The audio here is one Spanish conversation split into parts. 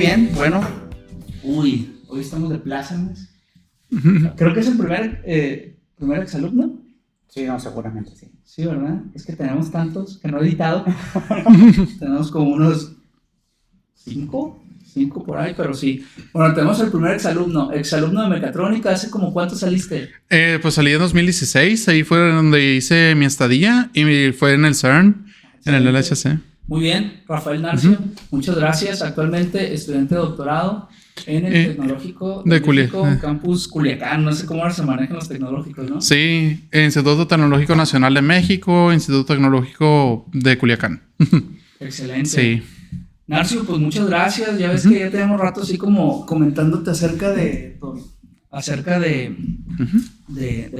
bien. Bueno, hoy estamos de plácemes. Creo que es el primer exalumno. Sí, no, seguramente sí. Sí, ¿verdad? Es que tenemos tantos que no he editado. Tenemos como unos 5 por ahí, pero sí. Bueno, tenemos el primer exalumno de mecatrónica. ¿Hace como cuánto saliste? Pues salí en 2016, ahí fue donde hice mi estadía y fue en el CERN, en el LHC. Muy bien, Rafael Narcio, muchas gracias. Actualmente estudiante de doctorado en el Tecnológico de México, Campus Culiacán. No sé cómo ahora se manejan los tecnológicos, ¿no? Sí, Instituto Tecnológico Nacional de México, Instituto Tecnológico de Culiacán. Excelente. Sí. Narcio, pues muchas gracias. Ya ves que ya tenemos rato así como comentándote acerca de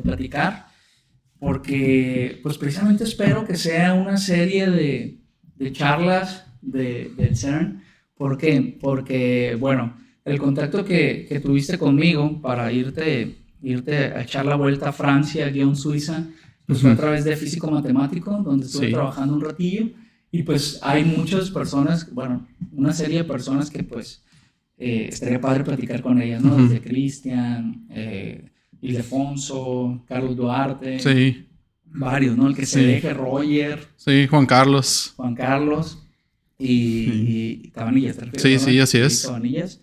platicar, porque pues precisamente espero que sea una serie de charlas del CERN. ¿Por qué? Porque, bueno, el contacto que tuviste conmigo para irte a echar la vuelta a Francia, Suiza, pues fue a través de físico-matemático, donde estuve trabajando un ratillo. Y pues hay muchas personas, bueno, una serie de personas que pues estaría padre platicar con ellas, ¿no? Desde Cristian, Ildefonso, Carlos Duarte. Sí. Varios, ¿no? El que se deje, Roger. Sí, Juan Carlos. Y Cabanillas. Sí, sí, así es. Cabanillas.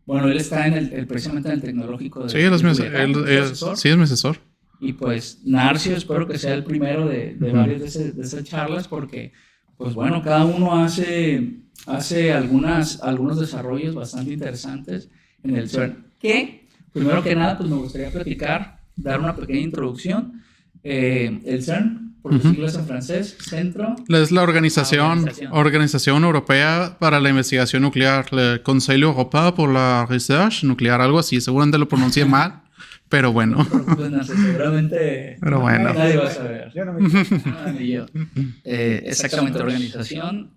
Bueno, él está precisamente en el tecnológico de... Sí, él es mi asesor. Y pues Narcio, espero que sea el primero de varias de esas charlas, porque pues bueno, cada uno hace algunos desarrollos bastante interesantes en el CERN. Que, primero que nada, pues me gustaría dar una pequeña introducción. El CERN, por sus siglas en francés, Centro... Es la Organización Europea para la Investigación Nuclear, el Conseil Européen pour la Recherche Nuclear, algo así. Seguramente lo pronuncié mal, pero bueno. Seguramente nadie va a saber. Yo no me exactamente, la organización.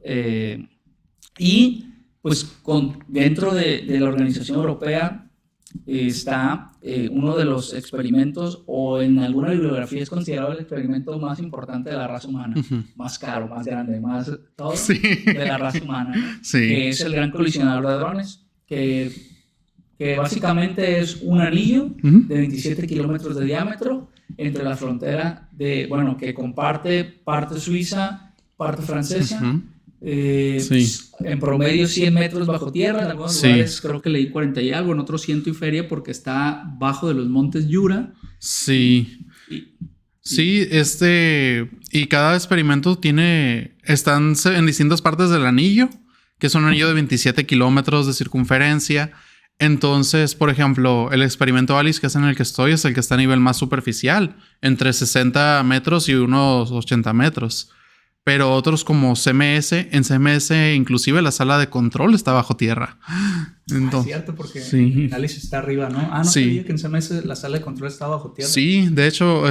Y pues dentro de la Organización Europea está uno de los experimentos, o en alguna bibliografía es considerado el experimento más importante de la raza humana, más caro, más grande, más todo de la raza humana, ¿no? Que es el Gran Colisionador de Hadrones, que básicamente es un anillo de 27 kilómetros de diámetro entre la frontera que comparte parte suiza, parte francesa. En promedio 100 metros bajo tierra, en algunos lugares creo que leí 40 y algo, en otros 100 y feria, porque está bajo de los montes Jura. Sí. Y cada experimento están en distintas partes del anillo, que es un anillo de 27 kilómetros de circunferencia. Entonces, por ejemplo, el experimento ALICE, que es en el que estoy, es el que está a nivel más superficial, entre 60 metros y unos 80 metros. Pero otros como CMS, en CMS inclusive la sala de control está bajo tierra. Entonces, es cierto, porque en ALICE está arriba, ¿no? No sabía que en CMS la sala de control está bajo tierra. Sí, de hecho,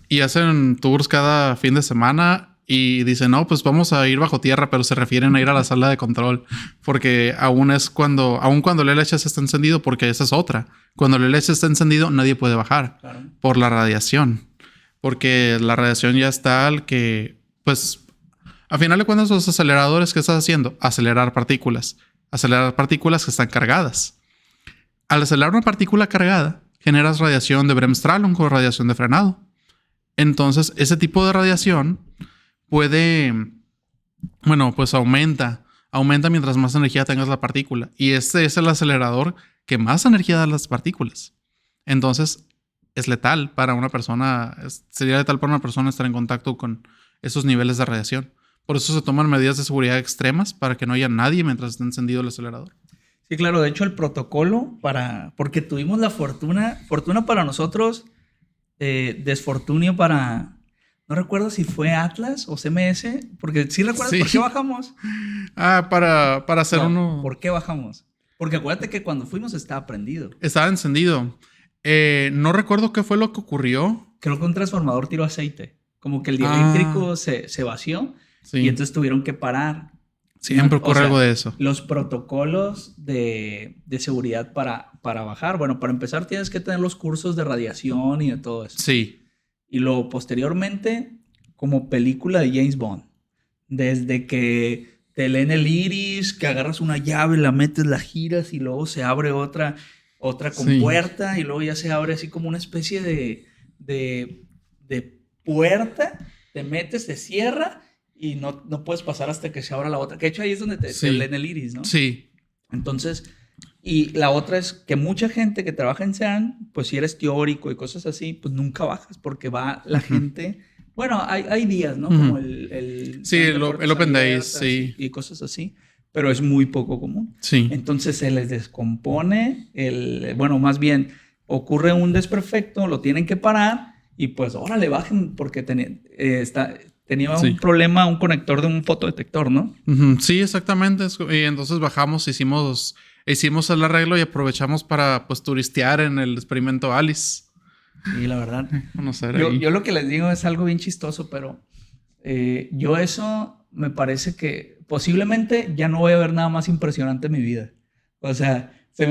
y hacen tours cada fin de semana y dicen, no, pues vamos a ir bajo tierra, pero se refieren a ir a la sala de control, porque aún cuando el LHC está encendido, porque esa es otra. Cuando el LHC está encendido, nadie puede bajar por la radiación. Porque la radiación ya es tal que, pues, a final de cuentas, los aceleradores, ¿qué estás haciendo? Acelerar partículas que están cargadas. Al acelerar una partícula cargada, generas radiación de Bremsstrahlung o radiación de frenado. Entonces, ese tipo de radiación aumenta mientras más energía tengas la partícula. Y este es el acelerador que más energía da a las partículas. Entonces, es letal para una persona, sería letal para una persona estar en contacto con esos niveles de radiación. Por eso se toman medidas de seguridad extremas para que no haya nadie mientras esté encendido el acelerador. Sí, claro. De hecho, el protocolo porque tuvimos la fortuna para nosotros, desfortunio para, no recuerdo si fue Atlas o CMS, porque sí recuerdas por qué bajamos. Para hacer uno. ¿Por qué bajamos? Porque acuérdate que cuando fuimos estaba prendido. Estaba encendido. No recuerdo qué fue lo que ocurrió. Creo que un transformador tiró aceite. Como que el dieléctrico se vació y entonces tuvieron que parar. Siempre ocurre algo de eso. Los protocolos de seguridad para bajar. Bueno, para empezar tienes que tener los cursos de radiación y de todo eso. Sí. Y luego posteriormente, como película de James Bond. Desde que te leen el iris, que agarras una llave, la metes, la giras y luego se abre otra compuerta y luego ya se abre así como una especie de puerta, te metes, se cierra y no puedes pasar hasta que se abra la otra. Que de hecho ahí es donde te leen el iris, ¿no? Sí. Entonces, y la otra es que mucha gente que trabaja en CERN, pues si eres teórico y cosas así, pues nunca bajas porque va la gente... Bueno, hay días, ¿no? Como el Open Days, sí. Y cosas así, pero es muy poco común. Sí. Entonces se les descompone bueno, más bien ocurre un desperfecto, lo tienen que parar y pues órale, bajen porque tenía un problema, un conector de un fotodetector, ¿no? Sí, exactamente. Y entonces bajamos, hicimos el arreglo y aprovechamos para pues turistear en el experimento Alice. Y la verdad, yo lo que les digo es algo bien chistoso, pero yo eso me parece que posiblemente ya no voy a ver nada más impresionante en mi vida. O sea, se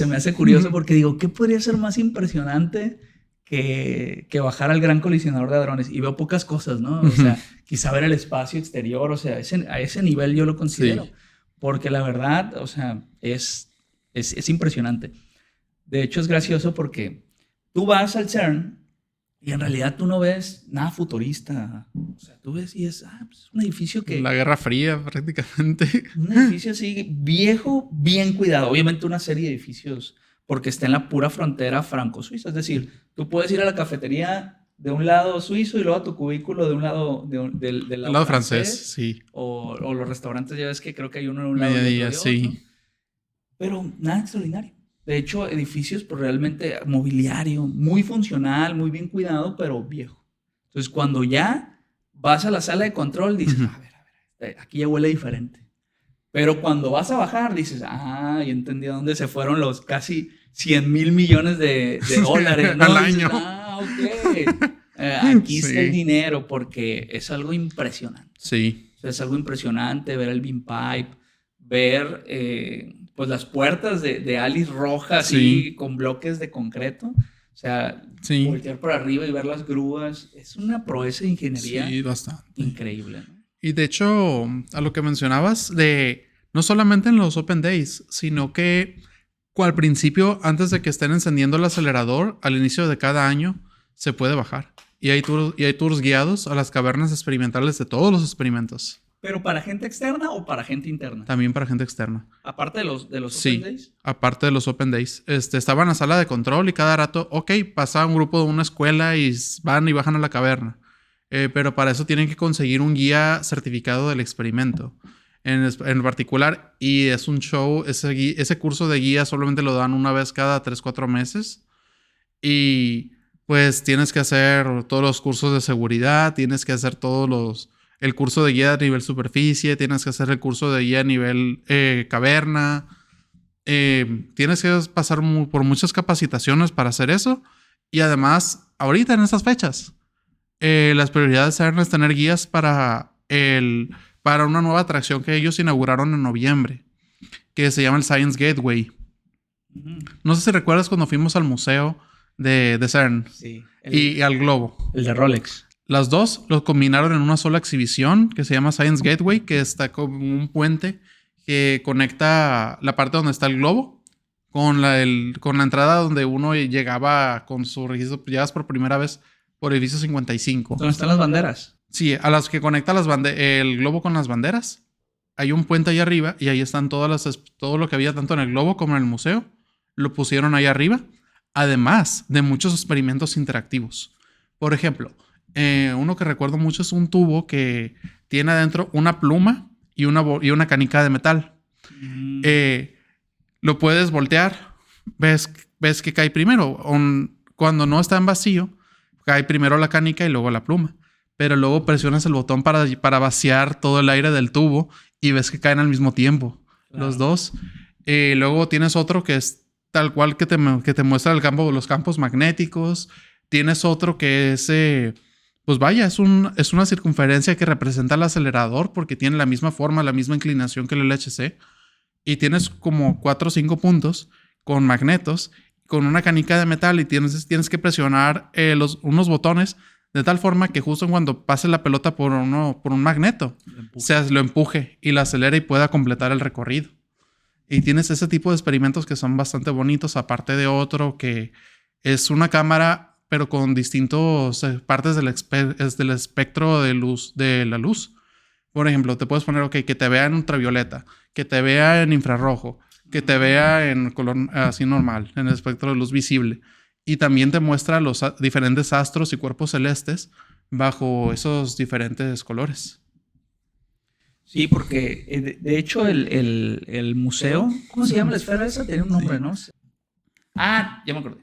me hace curioso porque digo, ¿qué podría ser más impresionante que bajar al gran colisionador de hadrones? Y veo pocas cosas, ¿no? O sea, quizá ver el espacio exterior, o sea, a ese nivel yo lo considero. Sí. Porque la verdad, o sea, es impresionante. De hecho, es gracioso porque tú vas al CERN y en realidad tú no ves nada futurista. O sea, tú ves y es un edificio que... La Guerra Fría, prácticamente. Un edificio así, viejo, bien cuidado. Obviamente una serie de edificios, porque está en la pura frontera franco-suiza. Es decir, tú puedes ir a la cafetería de un lado suizo y luego a tu cubículo de un lado... del lado francés, sí. O los restaurantes, ya ves que creo que hay uno en un lado. Mediodía, sí. ¿no? Pero nada extraordinario. De hecho, edificios, pues realmente mobiliario, muy funcional, muy bien cuidado, pero viejo. Entonces, cuando ya vas a la sala de control, dices, a ver, aquí ya huele diferente. Pero cuando vas a bajar, dices, ya entendí a dónde se fueron los casi 100,000 millones de dólares, ¿no? Al dices, año. Ok. Aquí está el dinero, porque es algo impresionante. Sí. O sea, es algo impresionante ver el beam pipe, ver... pues las puertas de Alice rojas, sí, con bloques de concreto. O sea, voltear por arriba y ver las grúas. Es una proeza de ingeniería bastante increíble, ¿no? Y de hecho, a lo que mencionabas, no solamente en los Open Days, sino que al principio, antes de que estén encendiendo el acelerador, al inicio de cada año, se puede bajar. Y hay tours guiados a las cavernas experimentales de todos los experimentos. ¿Pero para gente externa o para gente interna? También para gente externa. ¿Aparte de los Open Days? Sí, aparte de los Open Days. Estaba en la sala de control y cada rato, pasa un grupo de una escuela y van y bajan a la caverna. Pero para eso tienen que conseguir un guía certificado del experimento. En particular, y es un show, ese curso de guía solamente lo dan una vez cada 3-4 meses. Y pues tienes que hacer todos los cursos de seguridad, tienes que hacer el curso de guía a nivel superficie, tienes que hacer el curso de guía a nivel caverna. Tienes que pasar por muchas capacitaciones para hacer eso. Y además, ahorita en estas fechas, las prioridades eran es tener guías para una nueva atracción que ellos inauguraron en noviembre, que se llama el Science Gateway. No sé si recuerdas cuando fuimos al museo de CERN. Sí. Y al globo. El de Rolex. Las dos los combinaron en una sola exhibición que se llama Science Gateway, que está como un puente que conecta la parte donde está el globo con la entrada donde uno llegaba con su registro. Llegas por primera vez por edificio 55. ¿Dónde están las banderas? Sí, a las que conecta el globo con las banderas. Hay un puente ahí arriba y ahí están todo lo que había tanto en el globo como en el museo. Lo pusieron ahí arriba. Además de muchos experimentos interactivos. Por ejemplo, uno que recuerdo mucho es un tubo que tiene adentro una pluma y una canica de metal. Lo puedes voltear. Ves que cae primero. Cuando no está en vacío, cae primero la canica y luego la pluma. Pero luego presionas el botón para vaciar todo el aire del tubo y ves que caen al mismo tiempo. Claro. Los dos. Luego tienes otro que es tal cual que te muestra los campos magnéticos. Tienes otro que es... pues vaya, es una circunferencia que representa el acelerador porque tiene la misma forma, la misma inclinación que el LHC. Y tienes como 4 o 5 puntos con magnetos, con una canica de metal y tienes que presionar unos botones de tal forma que justo cuando pase la pelota por un magneto, lo empuje y la acelera y pueda completar el recorrido. Y tienes ese tipo de experimentos que son bastante bonitos, aparte de otro que es una cámara, pero con distintas partes del espectro de luz, de la luz. Por ejemplo, te puedes poner, que te vea en ultravioleta, que te vea en infrarrojo, que te vea en color así normal, en el espectro de luz visible. Y también te muestra los diferentes astros y cuerpos celestes bajo esos diferentes colores. Sí, porque de hecho el museo, ¿cómo se llama la esfera esa? Tiene un nombre, ¿no? Ah, ya me acordé.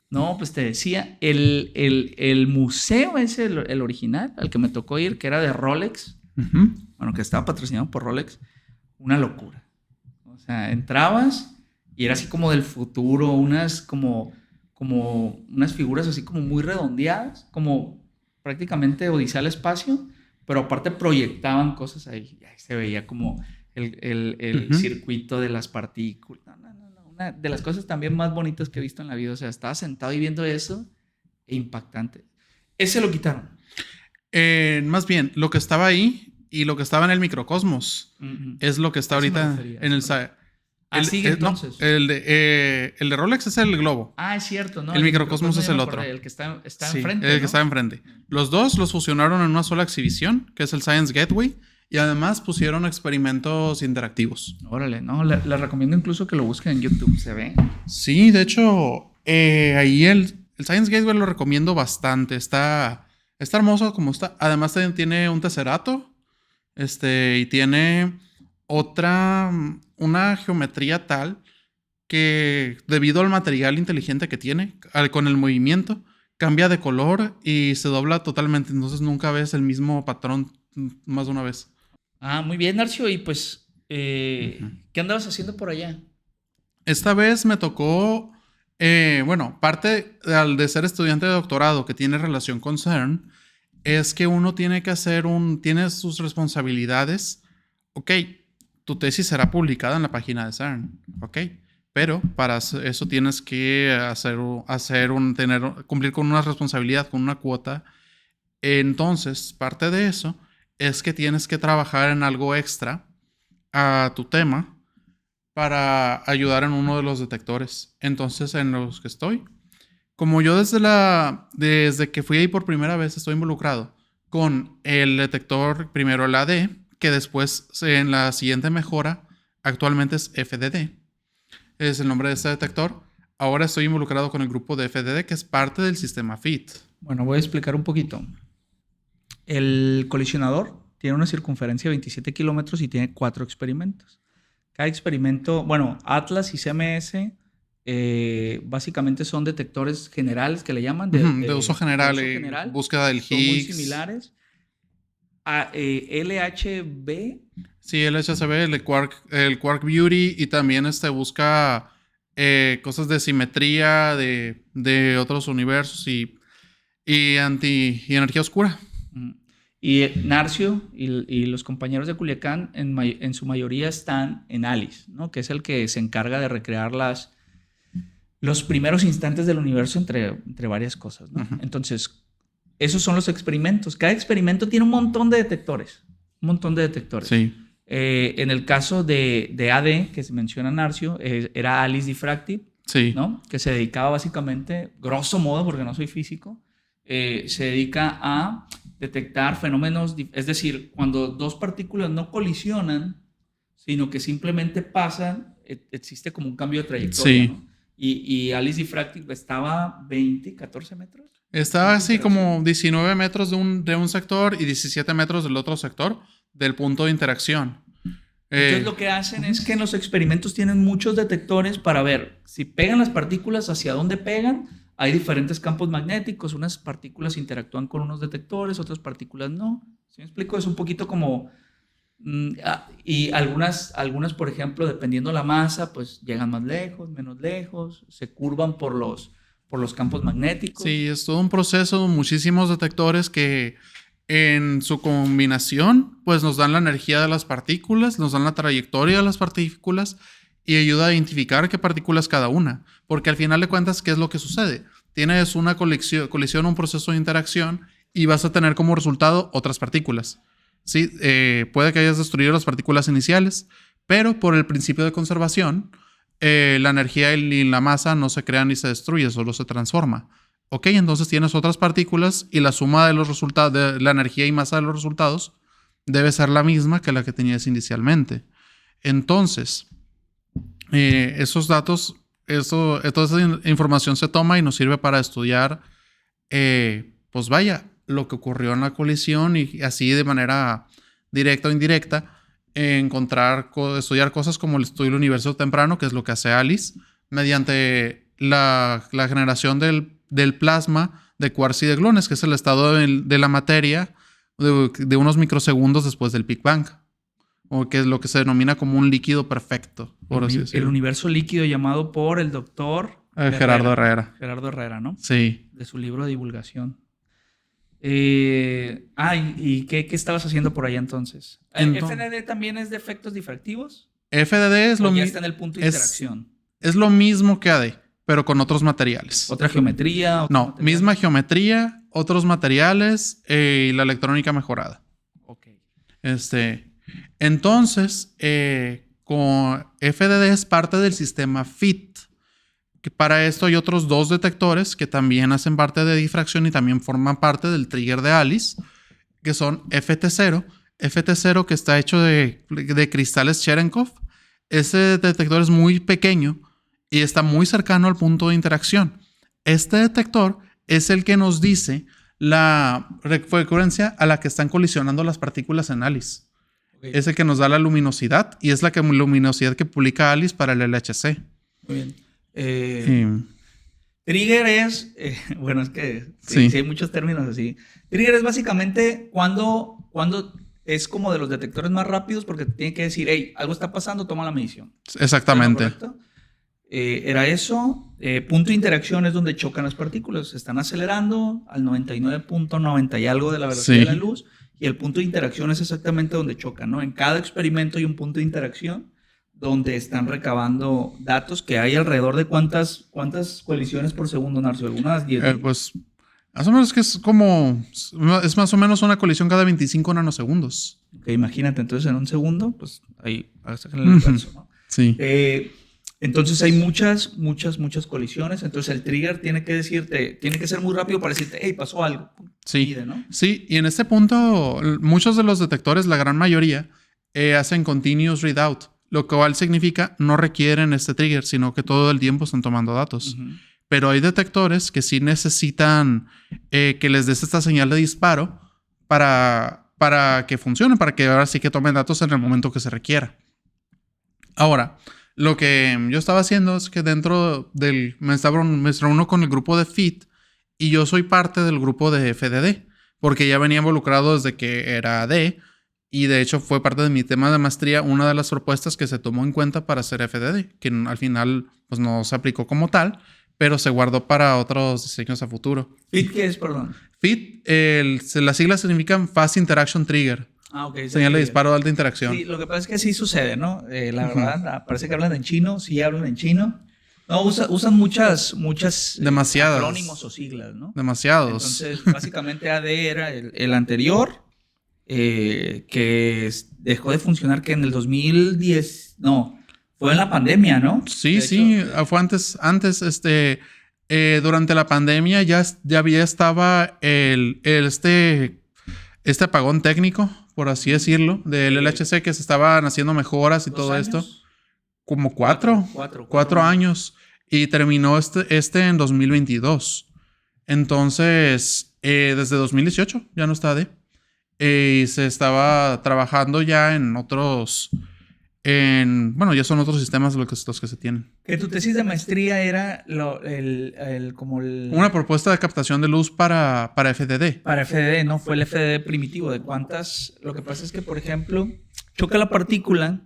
No, pues te decía, el museo es el original, al que me tocó ir, que era de Rolex. Uh-huh. Bueno, que estaba patrocinado por Rolex. Una locura. O sea, entrabas y era así como del futuro, unas unas figuras así como muy redondeadas, como prácticamente Odisea al espacio, pero aparte proyectaban cosas ahí. Y ahí se veía como el Uh-huh. circuito de las partículas. No. Una de las cosas también más bonitas que he visto en la vida. O sea, estaba sentado y viendo eso e impactante. Ese lo quitaron. Más bien, lo que estaba ahí y lo que estaba en el microcosmos es lo que está ahorita en el... sigue entonces. No, el de Rolex es el globo. Ah, es cierto, ¿no? El microcosmos es el otro. El que está Sí, enfrente. el ¿no? que está enfrente. Los dos los fusionaron en una sola exhibición, que es el Science Gateway, y además pusieron experimentos interactivos. Órale, no, les recomiendo incluso que lo busquen en YouTube, se ve. Sí, de hecho, ahí el Science Gateway lo recomiendo bastante. Está hermoso como está. Además tiene un tesserato, y tiene una geometría tal que debido al material inteligente que tiene, con el movimiento, cambia de color y se dobla totalmente. Entonces nunca ves el mismo patrón más de una vez. Ah, muy bien, Narcio. Y pues, ¿qué andabas haciendo por allá? Esta vez me tocó, parte de ser estudiante de doctorado que tiene relación con CERN, es que uno tiene que tiene sus responsabilidades. Ok, tu tesis será publicada en la página de CERN, ok, pero para eso tienes que cumplir con una responsabilidad, con una cuota. Entonces, parte de eso es que tienes que trabajar en algo extra a tu tema para ayudar en uno de los detectores. Entonces, en los que estoy, como yo desde que fui ahí por primera vez estoy involucrado con el detector, primero el AD, que después en la siguiente mejora actualmente es FDD. Es el nombre de este detector. Ahora estoy involucrado con el grupo de FDD, que es parte del sistema FIT. Bueno, voy a explicar un poquito. El colisionador tiene una circunferencia de 27 kilómetros y tiene 4 experimentos. Cada experimento, Atlas y CMS básicamente son detectores generales que le llaman de uso general, búsqueda del Higgs. Son muy similares. LHB. Sí, el LHCb, el Quark Beauty, y también busca cosas de simetría de otros universos y energía oscura. Y Narcio y los compañeros de Culiacán en su mayoría están en ALICE, ¿no? Que es el que se encarga de recrear los primeros instantes del universo entre varias cosas, ¿no? Entonces, esos son los experimentos. Cada experimento tiene un montón de detectores. Sí. En el caso de AD, que se menciona Narcio, era ALICE Diffractive, sí, ¿no? Que se dedicaba básicamente, grosso modo, porque no soy físico, se dedica a detectar fenómenos, es decir, cuando dos partículas no colisionan, sino que simplemente pasan, existe como un cambio de trayectoria, sí, ¿no? Y ALICE Diffractive estaba 14 metros. Estaba así como 19 metros de un sector y 17 metros del otro sector del punto de interacción. Entonces lo que hacen es que en los experimentos tienen muchos detectores para ver si pegan las partículas, hacia dónde pegan. Hay diferentes campos magnéticos, unas partículas interactúan con unos detectores, otras partículas no. ¿Sí me explico? Es un poquito como... y algunas, por ejemplo, dependiendo la masa, pues llegan más lejos, menos lejos, se curvan por los campos magnéticos. Sí, es todo un proceso, muchísimos detectores que en su combinación, pues nos dan la energía de las partículas, nos dan la trayectoria de las partículas y ayuda a identificar qué partículas cada una. Porque al final de cuentas, ¿qué es lo que sucede? Tienes una colisión, un proceso de interacción y vas a tener como resultado otras partículas. Sí, puede que hayas destruido las partículas iniciales, pero por el principio de conservación, la energía y la masa no se crean ni se destruye, solo se transforma. Ok, entonces tienes otras partículas y la suma de los resultados, de la energía y masa de los resultados, debe ser la misma que la que tenías inicialmente. Entonces, esos datos, toda esa información se toma y nos sirve para estudiar, pues vaya, lo que ocurrió en la colisión y así de manera directa o indirecta, estudiar cosas como el estudio del universo temprano, que es lo que hace Alice, mediante la generación del plasma de quarks y de gluones, que es el estado de la materia de unos microsegundos después del Big Bang, o que es lo que se denomina como un líquido perfecto. Por así decirlo. El universo líquido llamado por el doctor Gerardo Herrera. Gerardo Herrera, ¿no? Sí. De su libro de divulgación. ¿Y qué estabas haciendo por allá entonces? ¿FDD también es de efectos difractivos? FDD es lo mismo. Ya está en el punto de interacción. Es lo mismo que AD, pero con otros materiales. ¿Otra geometría? No, misma geometría, otros materiales y la electrónica mejorada. Ok. Entonces, con FDD es parte del sistema FIT. Que para esto hay otros 2 detectores que también hacen parte de difracción y también forman parte del trigger de Alice, que son FT0. FT0 que está hecho de cristales Cherenkov. Ese detector es muy pequeño y está muy cercano al punto de interacción. Este detector es el que nos dice la frecuencia a la que están colisionando las partículas en Alice. Okay. Es el que nos da la luminosidad y es la luminosidad que publica Alice para el LHC. Muy bien. Trigger es, bueno, es que sí, hay muchos términos así. Trigger es básicamente cuando es como de los detectores más rápidos porque te tiene que decir, hey, algo está pasando, toma la medición. Exactamente. ¿Correcto? Era eso. Punto de interacción es donde chocan las partículas. Se están acelerando al 99.90 y algo de la velocidad de la luz. Y el punto de interacción es exactamente donde chocan, ¿no? En cada experimento hay un punto de interacción donde están recabando datos que hay alrededor de cuántas colisiones por segundo, Narcio. ¿Algunas 10? Pues más o menos que es más o menos una colisión cada 25 nanosegundos. Ok, imagínate, entonces en un segundo, pues ahí, el universo, ¿no? Sí. Entonces hay muchas colisiones. Entonces el trigger tiene que decirte, tiene que ser muy rápido para decirte, hey, pasó algo. Sí, Pide, ¿no? Sí, y en este punto, muchos de los detectores, la gran mayoría, hacen continuous readout, lo cual significa no requieren este trigger, sino que todo el tiempo están tomando datos. Uh-huh. Pero hay detectores que sí necesitan que les des esta señal de disparo para que funcione, para que ahora sí que tomen datos en el momento que se requiera. Ahora, lo que yo estaba haciendo es que dentro me reúno con el grupo de FIT y yo soy parte del grupo de FDD, porque ya venía involucrado desde que era AD y de hecho fue parte de mi tema de maestría una de las propuestas que se tomó en cuenta para hacer FDD, que al final pues no se aplicó como tal, pero se guardó para otros diseños a futuro. ¿FIT qué es, perdón? FIT, las siglas significan Fast Interaction Trigger. Ah, ok. Señal de disparo de alta interacción. Sí, lo que pasa es que sí sucede, ¿no? La verdad, parece que hablan en chino, sí hablan en chino. No, usan muchas demasiadas acrónimos o siglas, ¿no? Demasiados. Entonces, básicamente AD era el anterior, que dejó de funcionar que en el 2010, no, fue en la pandemia, ¿no? Sí, fue antes durante la pandemia ya estaba este apagón técnico, por así decirlo, del LHC, que se estaban haciendo mejoras y todo esto. Como cuatro años. Y terminó en 2022. Entonces, desde 2018 ya no está AD. Y se estaba trabajando ya en otros... ya son otros sistemas los que se tienen. Que tu tesis de maestría era una propuesta de captación de luz para FDD. Para FDD, ¿no? Fue el FDD primitivo. ¿De cuántas? Lo que pasa es que, por ejemplo, choca la partícula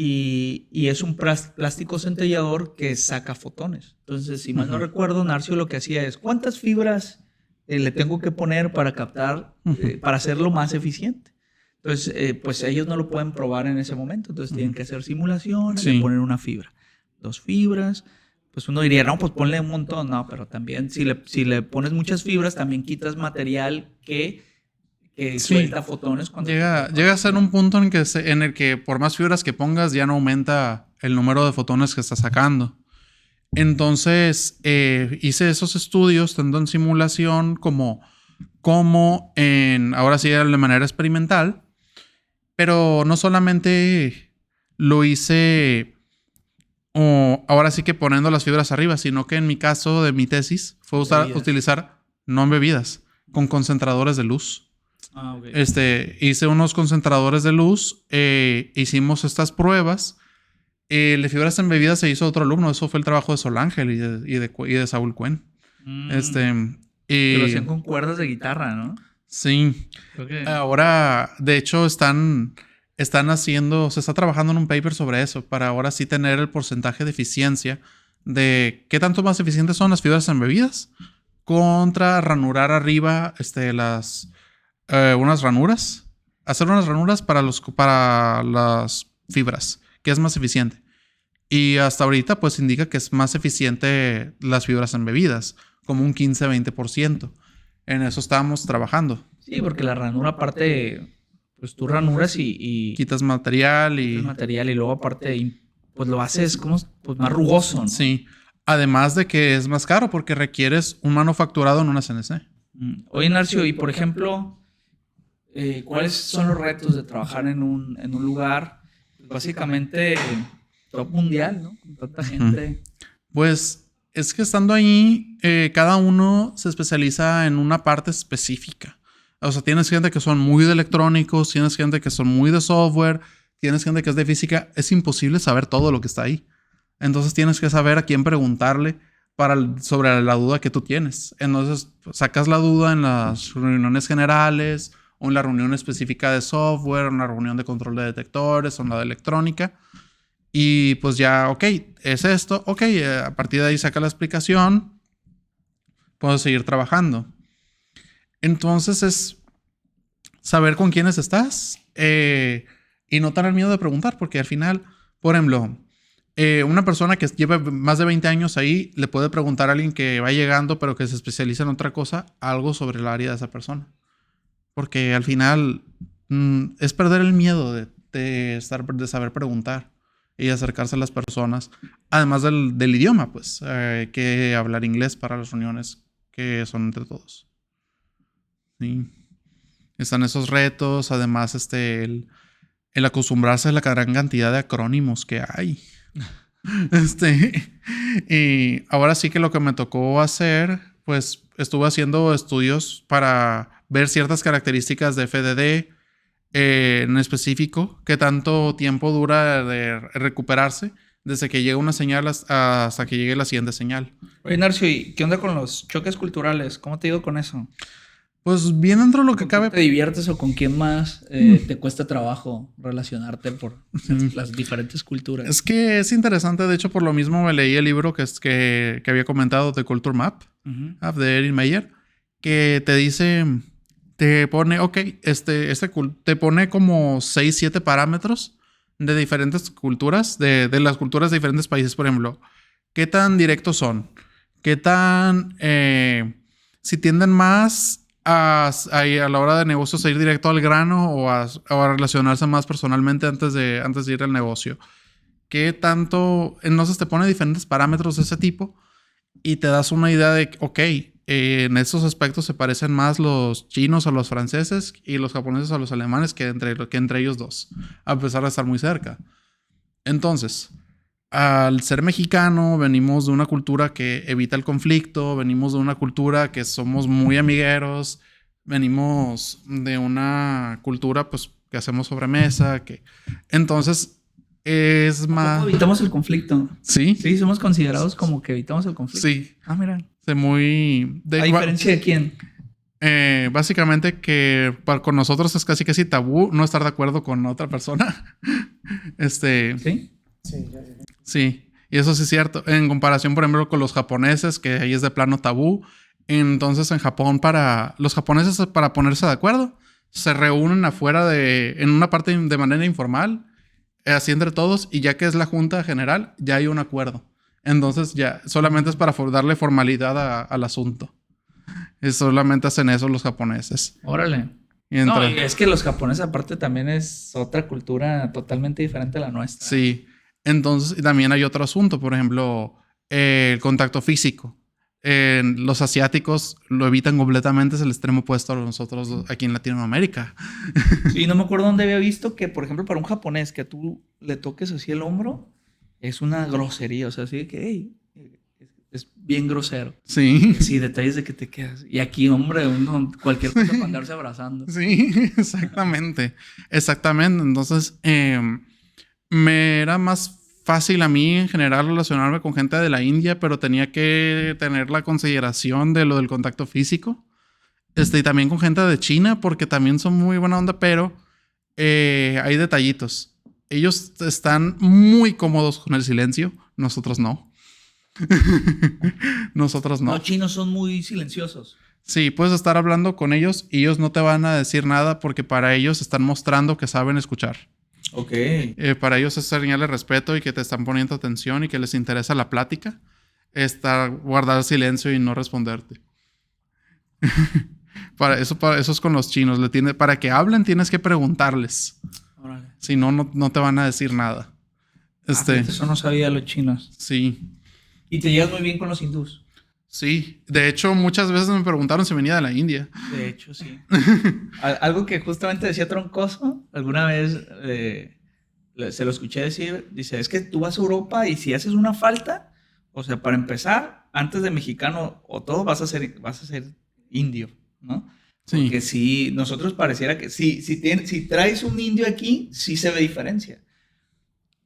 y es un plástico centellador que saca fotones. Entonces, si mal no recuerdo, Narcio lo que hacía es, ¿cuántas fibras le tengo que poner para captar, para hacerlo más eficiente? Entonces, pues ellos no lo pueden probar en ese momento. Entonces, tienen que hacer simulaciones, poner una fibra, 2 fibras, pues uno diría, no, pues ponle un montón, no, pero también si le pones muchas fibras, también quitas material que suelta fotones. Cuando llega a ser un punto en el que por más fibras que pongas ya no aumenta el número de fotones que está sacando. Entonces hice esos estudios tanto en simulación como ahora sí de manera experimental, pero no solamente lo hice ahora sí que poniendo las fibras arriba, sino que en mi caso de mi tesis fue utilizar, no en bebidas, con concentradores de luz. Okay. Hice unos concentradores de luz, hicimos estas pruebas. El de fibras embebidas se hizo otro alumno, eso fue el trabajo de Solángel y de Saúl Cuen. Que lo hacían con cuerdas de guitarra, ¿no? Sí. Okay. Ahora, de hecho, se está trabajando en un paper sobre eso, para ahora sí tener el porcentaje de eficiencia de qué tanto más eficientes son las fibras embebidas contra ranurar arriba unas ranuras. Hacer unas ranuras para las fibras, que es más eficiente. Y hasta ahorita pues indica que es más eficiente las fibras embebidas, como un 15-20%. En eso estábamos trabajando. Sí, porque la ranura aparte, pues tú ranuras y quitas material y luego aparte pues lo haces como pues más rugoso, ¿no? Sí. Además de que es más caro porque requieres un manufacturado en una CNC. Oye, Narcio, y por ejemplo, ¿cuáles son los retos de trabajar en un lugar básicamente top mundial, ¿no? Con tanta gente. Pues es que estando ahí, cada uno se especializa en una parte específica. O sea, tienes gente que son muy de electrónicos, tienes gente que son muy de software, tienes gente que es de física. Es imposible saber todo lo que está ahí. Entonces tienes que saber a quién preguntarle sobre la duda que tú tienes. Entonces sacas la duda en las reuniones generales o en la reunión específica de software, en la reunión de control de detectores o en la de electrónica. Y pues ya, ok, es esto. Ok, a partir de ahí saca la explicación. Puedo seguir trabajando. Entonces es saber con quiénes estás y no tener miedo de preguntar, porque al final, por ejemplo, una persona que lleva más de 20 años ahí le puede preguntar a alguien que va llegando pero que se especializa en otra cosa algo sobre el área de esa persona. Porque al final es perder el miedo de saber preguntar y acercarse a las personas. Además del idioma, pues, que hablar inglés para las reuniones que son entre todos. Sí. Están esos retos, además el acostumbrarse a la gran cantidad de acrónimos que hay. Y ahora sí que lo que me tocó hacer, pues estuve haciendo estudios para ver ciertas características de FDD en específico, qué tanto tiempo dura de recuperarse desde que llega una señal hasta que llegue la siguiente señal. Oye, Narcio, ¿y qué onda con los choques culturales? ¿Cómo te ha ido con eso? Pues bien dentro de lo que cabe. ¿Te diviertes o con quién más te cuesta trabajo relacionarte por las diferentes culturas? Es que es interesante. De hecho, por lo mismo me leí el libro que había comentado, The Culture Map, de Erin Meyer, que te dice, te pone, ok, te pone como 6-7 parámetros de diferentes culturas, de las culturas de diferentes países. Por ejemplo, ¿qué tan directos son? ¿Qué tan... si tienden más a la hora de negocios a ir directo al grano o a relacionarse más personalmente antes de ir al negocio? ¿Qué tanto? Entonces te pone diferentes parámetros de ese tipo y te das una idea de, ok, en estos aspectos se parecen más los chinos a los franceses y los japoneses a los alemanes que entre ellos dos, a pesar de estar muy cerca. Entonces, al ser mexicano, venimos de una cultura que evita el conflicto, venimos de una cultura que somos muy amigueros, venimos de una cultura pues que hacemos sobremesa, entonces es más... ¿Cómo evitamos el conflicto? Sí. Sí, somos considerados como que evitamos el conflicto. Sí. Ah, mira. ¿A diferencia de quién? Básicamente que con nosotros es casi tabú no estar de acuerdo con otra persona. ¿Sí? Sí, y eso sí es cierto. En comparación, por ejemplo, con los japoneses, que ahí es de plano tabú. Entonces, en Japón, los japoneses, para ponerse de acuerdo, se reúnen afuera en una parte de manera informal, así entre todos, y ya que es la junta general, ya hay un acuerdo. Entonces ya solamente es para darle formalidad al asunto. Y solamente hacen eso los japoneses. Órale. Y No, y es que los japoneses aparte también es otra cultura totalmente diferente a la nuestra. Sí. Entonces, y también hay otro asunto, por ejemplo, el contacto físico. Los asiáticos lo evitan completamente, es el extremo opuesto a nosotros aquí en Latinoamérica. Sí, no me acuerdo dónde había visto que, por ejemplo, para un japonés que tú le toques así el hombro, es una grosería. O sea, así de que, hey, es bien grosero. Sí. Sí, detalles de que te quedas. Y aquí, hombre, uno, cualquier cosa para andarse abrazando. Sí, exactamente. Exactamente. Entonces, me era más fácil a mí en general relacionarme con gente de la India, pero tenía que tener la consideración de lo del contacto físico. Y también con gente de China, porque también son muy buena onda, pero hay detallitos. Ellos están muy cómodos con el silencio, nosotros no. Nosotros no. Los chinos son muy silenciosos. Sí, puedes estar hablando con ellos y ellos no te van a decir nada porque para ellos están mostrando que saben escuchar. Ok. Para ellos es señal de respeto y que te están poniendo atención y que les interesa la plática. Guardar silencio y no responderte. Para eso es con los chinos. Para que hablen tienes que preguntarles. Órale. Si no, no te van a decir nada. Eso no sabía los chinos. Sí. Y te llevas muy bien con los hindús. Sí. De hecho, muchas veces me preguntaron si venía de la India. De hecho, sí. Algo que justamente decía Troncoso, alguna vez se lo escuché decir, dice, es que tú vas a Europa y si haces una falta, o sea, para empezar, antes de mexicano o todo, vas a ser indio, ¿no? Sí. Porque si nosotros pareciera que si traes un indio aquí, sí se ve diferencia.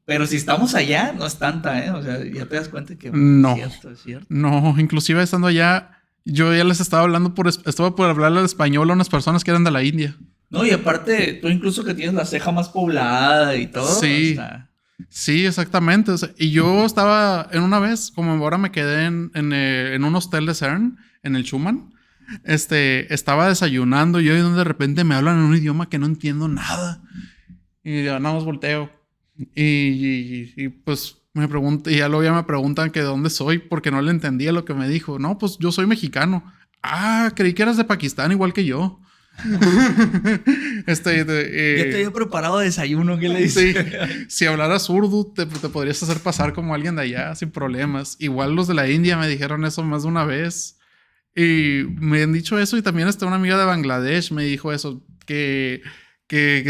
Pero si estamos allá, no es tanta, ¿eh? O sea, ya te das cuenta que no. Es cierto. No, inclusive estando allá, yo ya les estaba hablando estaba por hablarle al español a unas personas que eran de la India. No, y aparte, tú incluso que tienes la ceja más poblada y todo. Sí. Sí, exactamente. O sea, y yo estaba en una vez, como ahora me quedé en un hostel de CERN, en el Schumann. Estaba desayunando y yo de repente me hablan en un idioma que no entiendo nada. Y nada más volteo. Y pues me preguntan, y ya luego ya me preguntan que de dónde soy porque no le entendía lo que me dijo. No, pues yo soy mexicano. Ah, creí que eras de Pakistán igual que yo. Ya te había preparado desayuno, ¿qué le dices? Sí, si hablaras urdu te podrías hacer pasar como alguien de allá sin problemas. Igual los de la India me dijeron eso más de una vez. Y me han dicho eso y también una amiga de Bangladesh me dijo eso, que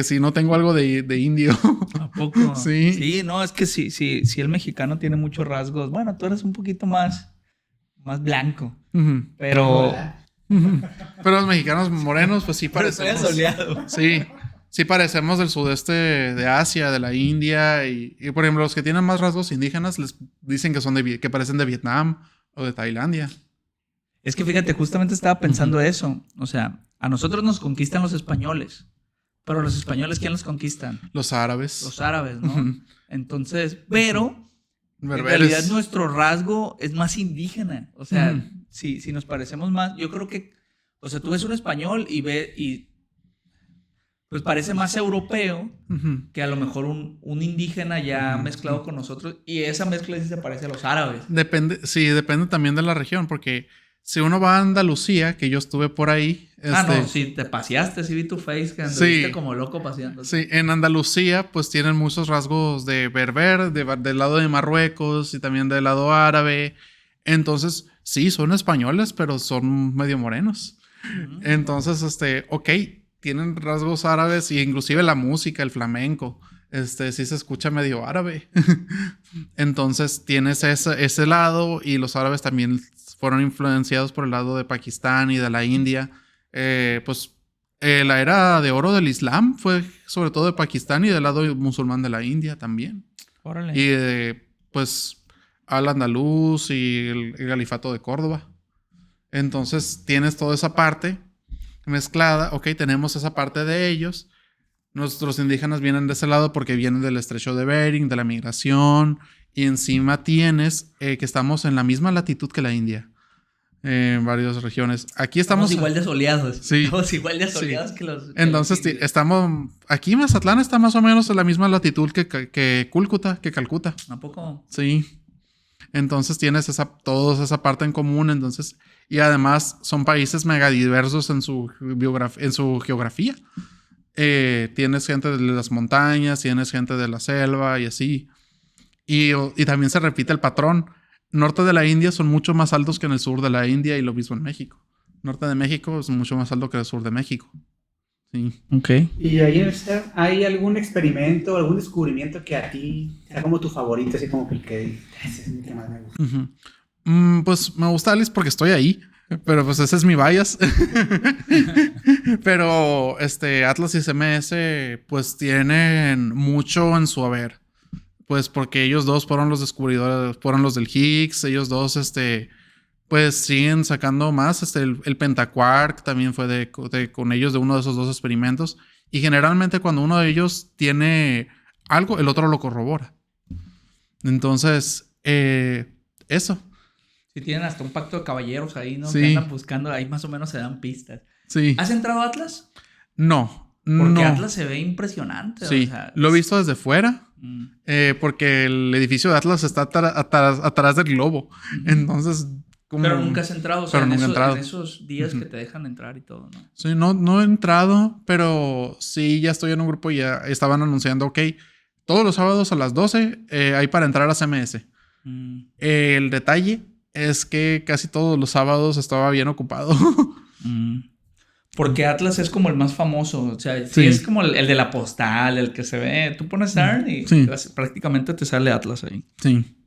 si no tengo algo de indio. ¿A poco? Sí. Sí, no, es que sí, el mexicano tiene muchos rasgos. Bueno, tú eres un poquito más blanco. Uh-huh. Pero los mexicanos morenos, pues sí parecemos. soleado. Sí parecemos del sudeste de Asia, de la India. Y por ejemplo, los que tienen más rasgos indígenas les dicen que parecen de Vietnam o de Tailandia. Es que fíjate, justamente estaba pensando eso. O sea, a nosotros nos conquistan los españoles. Pero los españoles, ¿quién los conquistan? Los árabes. Los árabes, ¿no? Entonces, pero Berberes. En realidad nuestro rasgo es más indígena. O sea, si nos parecemos más, yo creo que, o sea, tú ves un español y pues parece más europeo que a lo mejor un indígena ya mezclado con nosotros, y esa mezcla sí se parece a los árabes. Depende también de la región, porque si uno va a Andalucía, que yo estuve por ahí. No, sí, te paseaste, sí vi tu face, que anduviste como loco paseando. Sí, en Andalucía, pues tienen muchos rasgos de berber, del lado de Marruecos y también del lado árabe. Entonces, sí, son españoles, pero son medio morenos. Entonces, ok, tienen rasgos árabes y inclusive la música, el flamenco, sí se escucha medio árabe. Entonces, tienes ese lado y los árabes también fueron influenciados por el lado de Pakistán y de la India. La era de oro del Islam fue sobre todo de Pakistán y del lado musulmán de la India también. Órale. Y Al-Andalus y el Califato de Córdoba. Entonces tienes toda esa parte mezclada. Ok, tenemos esa parte de ellos. Nuestros indígenas vienen de ese lado porque vienen del estrecho de Bering, de la migración. Y encima tienes que estamos en la misma latitud que la India. En varias regiones. Aquí estamos igual de soleados. Sí. Estamos igual de soleados que los... Entonces estamos... Aquí Mazatlán está más o menos en la misma latitud que Calcuta. ¿A poco? Sí. Entonces tienes toda esa parte en común. Entonces, y además son países megadiversos en su geografía. Tienes gente de las montañas, tienes gente de la selva y así. Y también se repite el patrón. Norte de la India son mucho más altos que en el sur de la India y lo mismo en México. Norte de México es mucho más alto que el sur de México. Sí. Ok. ¿Y ahí hay algún experimento, algún descubrimiento que a ti sea como tu favorito, así como que el que ese es el que más me gusta? Uh-huh. Pues me gusta Alice porque estoy ahí, pero pues ese es mi bias. Pero Atlas y CMS pues tienen mucho en su haber. Pues porque ellos dos fueron los descubridores, fueron los del Higgs, ellos dos pues siguen sacando más. El Pentaquark también fue con ellos de uno de esos dos experimentos. Y generalmente cuando uno de ellos tiene algo, el otro lo corrobora. Entonces, eso. Sí, tienen hasta un pacto de caballeros ahí, ¿no? Sí. Que andan buscando, ahí más o menos se dan pistas. Sí. ¿Has entrado a Atlas? No. Porque Atlas se ve impresionante. Sí, o sea, lo he visto desde fuera. Porque el edificio de Atlas está atrás del globo. Entonces... Pero nunca has entrado, o sea, en entrado. esos días que te dejan entrar y todo, ¿no? Sí, no he entrado, pero sí, ya estoy en un grupo y ya estaban anunciando, ok, todos los sábados a las 12 hay para entrar a CMS. El detalle es que casi todos los sábados estaba bien ocupado. Porque Atlas es como el más famoso, o sea, sí es como el de la postal, el que se ve, tú pones CERN y prácticamente te sale Atlas ahí. Sí.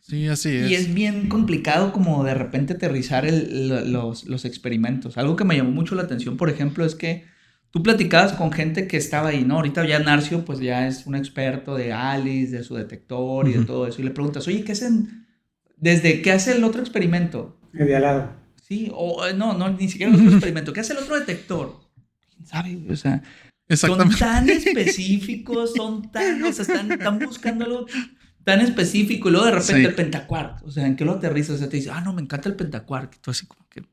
Sí, así es. Y es bien complicado como de repente aterrizar los experimentos. Algo que me llamó mucho la atención, por ejemplo, es que tú platicabas con gente que estaba ahí, ¿no? Ahorita ya Narcio pues ya es un experto de ALICE, de su detector y de todo eso. Y le preguntas, oye, ¿qué hacen? ¿Desde qué hace el otro experimento? El de al lado. Sí, o no, ni siquiera el otro experimento. ¿Qué hace el otro detector? ¿Quién sabe? O sea, son tan específicos, o sea, están buscando algo tan específico y luego de repente el Pentaquark, o sea, ¿en qué lo aterrizas? O sea, te dice, no, me encanta el Pentaquark. Y tú así como que,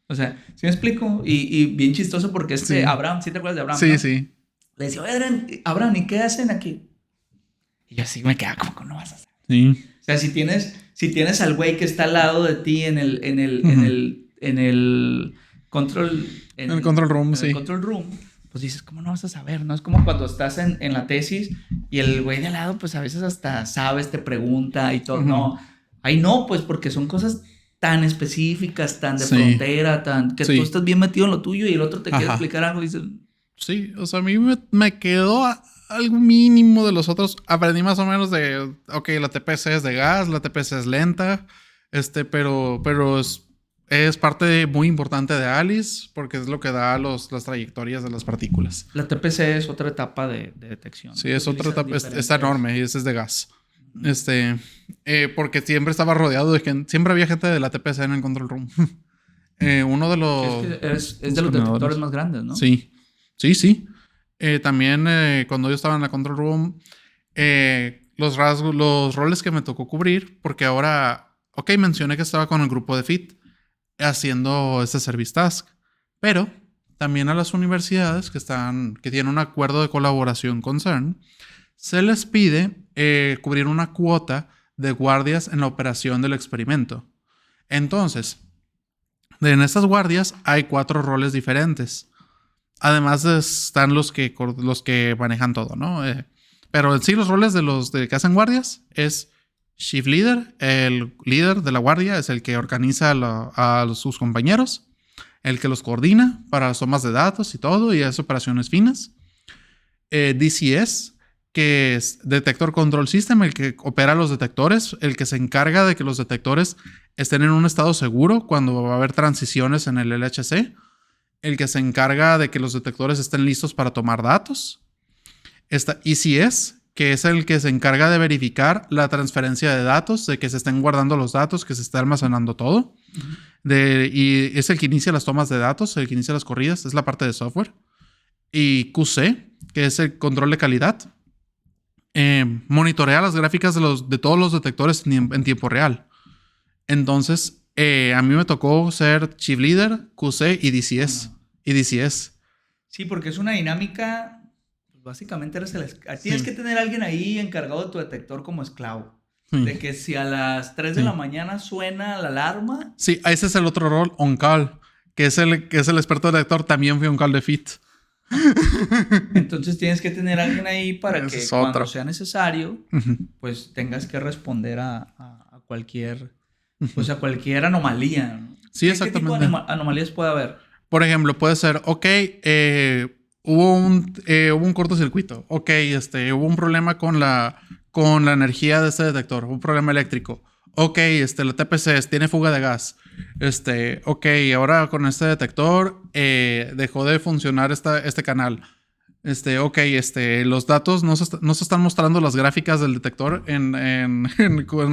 o sea, ¿sí me explico? Y bien chistoso porque Abraham, ¿sí te acuerdas de Abraham? Sí, ¿no? sí. Le decía, oye, Abraham, ¿y qué hacen aquí? Y yo así me quedaba como que no vas a hacer. Sí. O sea, si tienes al güey que está al lado de ti en el control... En el control room, en el control room, pues dices, ¿cómo no vas a saber? ¿No? Es como cuando estás en la tesis y el güey de al lado, pues a veces hasta sabes, te pregunta y todo. No, ahí no, pues porque son cosas tan específicas, tan de frontera, que tú estás bien metido en lo tuyo y el otro te quiere explicar algo y dices... Sí, o sea, a mí me quedó algo mínimo de los otros. Aprendí más o menos de, ok, la TPC es de gas, la TPC es lenta, pero es parte muy importante de ALICE porque es lo que da las trayectorias de las partículas. La TPC es otra etapa de detección. Sí, es otra etapa, está enorme y ese es de gas. Porque siempre estaba rodeado de gente, siempre había gente de la TPC en el control room. Uno de los... Es de los detectores más grandes, ¿no? Sí. Sí. También cuando yo estaba en la control room, los roles que me tocó cubrir, porque ahora, ok, mencioné que estaba con el grupo de FIT haciendo este service task, pero también a las universidades que tienen un acuerdo de colaboración con CERN, se les pide cubrir una cuota de guardias en la operación del experimento. Entonces, en estas guardias hay 4 roles diferentes. Además están los que manejan todo, ¿no? Pero en sí los roles de los que hacen guardias es Shift Leader, el líder de la guardia es el que organiza a sus compañeros, el que los coordina para las tomas de datos y todo, y hace operaciones finas. DCS, que es Detector Control System, el que opera los detectores, el que se encarga de que los detectores estén en un estado seguro cuando va a haber transiciones en el LHC. El que se encarga de que los detectores estén listos para tomar datos. Está ECS, que es el que se encarga de verificar la transferencia de datos, de que se estén guardando los datos, que se esté almacenando todo. Y es el que inicia las tomas de datos, el que inicia las corridas, es la parte de software. Y QC, que es el control de calidad. Monitorea las gráficas de todos los detectores en tiempo real. Entonces... a mí me tocó ser Chief Leader, QC y DCS. Sí, porque es una dinámica, pues básicamente tienes que tener a alguien ahí encargado de tu detector como esclavo. De que si a las 3 de la mañana suena la alarma. Sí, ese es el otro rol, on-call, que es el experto detector. También fui on-call de FIT. Entonces tienes que tener a alguien ahí para Ese que es cuando otro. sea necesario, pues tengas que responder a cualquier, pues a cualquier anomalía, ¿no? Sí, exactamente. ¿Qué tipo de anomalías puede haber? Por ejemplo, puede ser, hubo un cortocircuito. Hubo un problema con la energía de este detector, un problema eléctrico. La TPC tiene fuga de gas. Ahora con este detector dejó de funcionar este canal. Los datos no se están mostrando las gráficas del detector en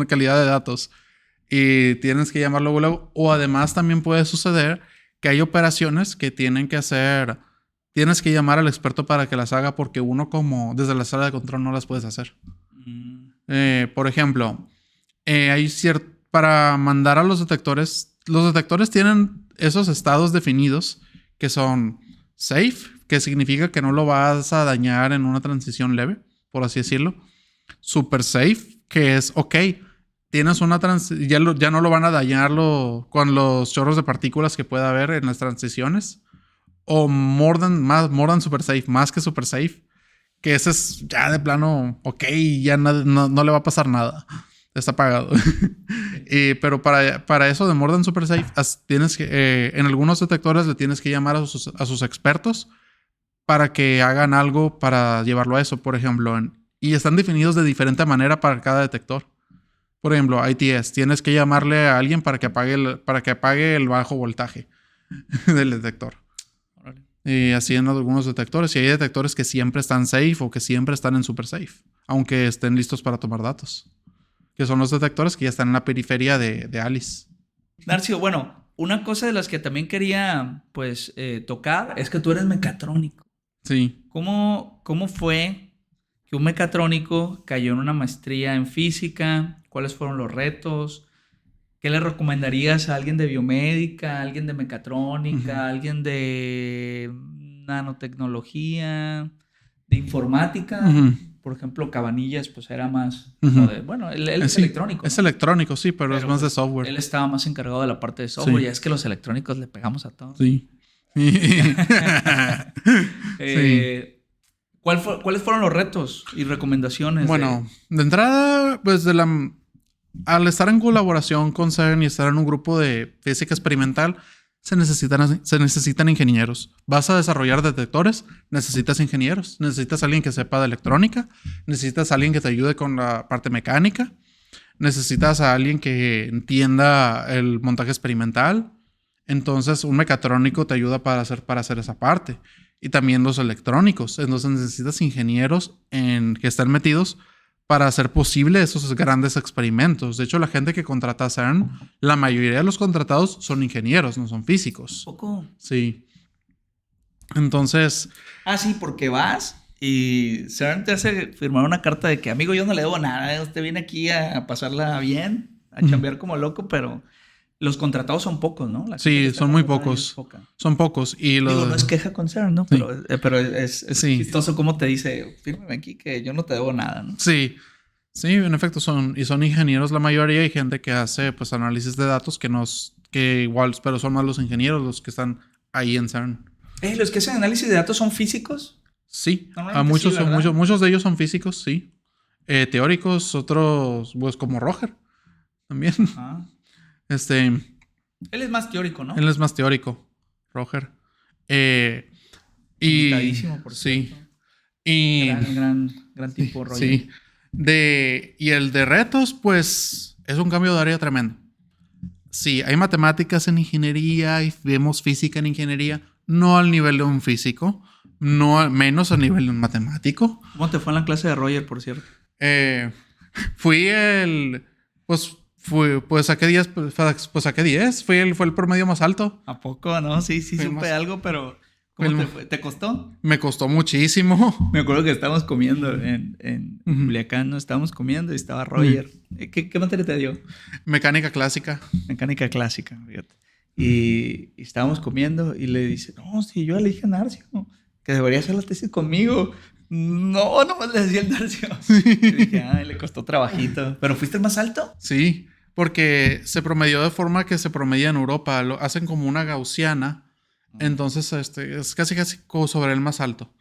calidad de datos. Y tienes que llamarlo luego. O además también puede suceder que hay operaciones que tienes que llamar al experto para que las haga porque uno desde la sala de control no las puedes hacer. Por ejemplo, para mandar a los detectores tienen esos estados definidos que son safe, que significa que no lo vas a dañar en una transición leve, por así decirlo. Super safe, que es tienes ya no lo van a dañar con los chorros de partículas que pueda haber en las transiciones. O more than super safe, más que super safe, que ese es ya de plano, ya no le va a pasar nada. Está apagado. Pero para eso de more than super safe, en algunos detectores le tienes que llamar a sus expertos para que hagan algo para llevarlo a eso, por ejemplo. Y están definidos de diferente manera para cada detector. Por ejemplo, ITS, tienes que llamarle a alguien para que apague el bajo voltaje del detector. Y así en algunos detectores. Y hay detectores que siempre están safe o que siempre están en super safe, aunque estén listos para tomar datos. Que son los detectores que ya están en la periferia de Alice. Narcio, bueno, una cosa de las que también quería pues tocar es que tú eres mecatrónico. Sí. ¿Cómo fue que un mecatrónico cayó en una maestría en física? ¿Cuáles fueron los retos? ¿Qué le recomendarías a alguien de biomédica, a alguien de mecatrónica, a alguien de nanotecnología, de informática? Por ejemplo, Cabanillas, pues era más como de, bueno, él es electrónico, ¿no? Es electrónico, sí, pero es más pues, de software. Él estaba más encargado de la parte de software. Sí. Ya es que los electrónicos le pegamos a todos. Sí. ¿Cuáles fueron los retos y recomendaciones? Bueno, de entrada, pues al estar en colaboración con CERN y estar en un grupo de física experimental, se necesitan ingenieros. Vas a desarrollar detectores, necesitas ingenieros. Necesitas alguien que sepa de electrónica, necesitas alguien que te ayude con la parte mecánica, necesitas a alguien que entienda el montaje experimental. Entonces, un mecatrónico te ayuda para hacer esa parte. Y también los electrónicos. Entonces, necesitas ingenieros que estén metidos para hacer posible esos grandes experimentos. De hecho, la gente que contrata a CERN, la mayoría de los contratados son ingenieros, no son físicos. ¿Poco? Sí. Entonces... sí, porque vas y CERN te hace firmar una carta de que, amigo, yo no le debo nada. Usted viene aquí a pasarla bien, a chambear como loco, pero los contratados son pocos, ¿no? Sí, son muy pocos. Son pocos. Y Digo, no es queja con CERN, ¿no? Sí. Pero es chistoso cómo te dice, fírmame aquí que yo no te debo nada, ¿no? Sí. Sí, en efecto, son ingenieros la mayoría. Hay gente que hace pues análisis de datos que igual, pero son más los ingenieros los que están ahí en CERN. ¿Los que hacen análisis de datos son físicos? Sí, muchos de ellos son físicos, sí. Teóricos, otros, pues como Roger, también. Él es más teórico, ¿no? Él es más teórico, Roger. Invitadísimo, por sí. cierto. Gran tipo, Roger. Sí. Y el de retos, pues, es un cambio de área tremendo. Sí, hay matemáticas en ingeniería y vemos física en ingeniería, no al nivel de un físico, menos al nivel de un matemático. ¿Cómo te fue en la clase de Roger, por cierto? Saqué 10, saqué 10, fue el promedio más alto. ¿A poco? No, sí, supe algo, pero ¿cómo te fue? ¿Te costó? Me costó muchísimo. Me acuerdo que estábamos comiendo en Culiacán, ¿no? Estábamos comiendo y estaba Roger. ¿Qué materia te dio? Mecánica clásica. Mecánica clásica, fíjate. Y estábamos comiendo y le dice, no, si yo le dije a Narcio que debería hacer la tesis conmigo. No, nomás le decía el Narcio. Y dije, ay, le costó trabajito. ¿Pero fuiste el más alto? Sí, porque se promedió de forma que se promedia en Europa. Lo hacen como una gaussiana. Entonces, es casi como sobre el más alto.